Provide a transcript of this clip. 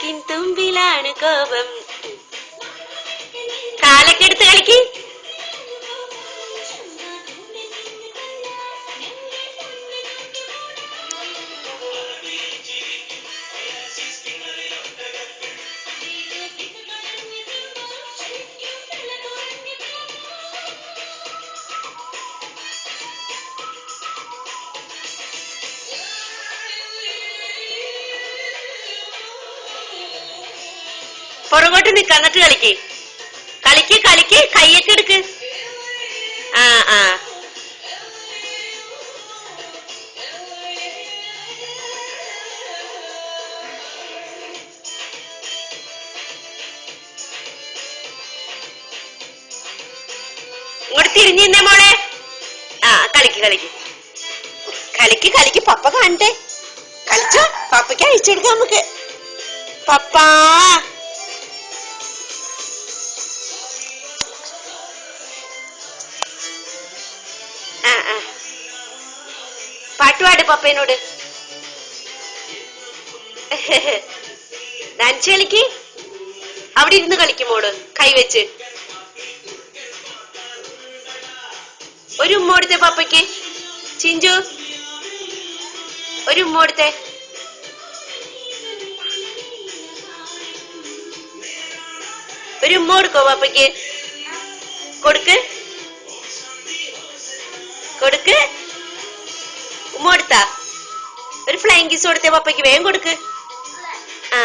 മൂക്കിൻ തുമ്പിലാണ് കോപം. കാലൊക്കെ എടുത്ത് കളിക്ക്. പുറകോട്ട് നിക്ക, എന്നിട്ട് കളിക്ക് കളിക്ക് കളിക്ക്. കൈയൊക്കെ എടുക്ക്. ആ ആ ഇങ്ങോട്ട് തിരിഞ്ഞു നിന്നേ മോളെ. ആ കളിക്ക് കളിക്ക് കളിക്ക് കളിക്ക്. പപ്പ കാണട്ടെ. കളിച്ചോ. പപ്പയ്ക്ക് അയച്ചു കൊടുക്കാം നമുക്ക്. പപ്പാ പാട്ടുപാട് പപ്പേനോട്. ഡാൻസ് കളിക്ക്. അവിടെ ഇരുന്ന് കളിക്കുമോള് കൈവച്ച്. ഒരു ഉമ്മ കൊടുത്തേ പപ്പയ്ക്ക്. ചിഞ്ചു ഒരു ഉമ്മ കൊടുത്തേ. ഒരു ഉമ്മ കൊടുക്കോ പപ്പയ്ക്ക്. കൊടുക്ക് കൊടുക്ക്. ഉമ്മ കൊടുത്താ. ഒരു ഫ്ലൈങ് കിസ് കൊടുത്തേ പപ്പയ്ക്ക്. വേഗം കൊടുക്ക്. ആ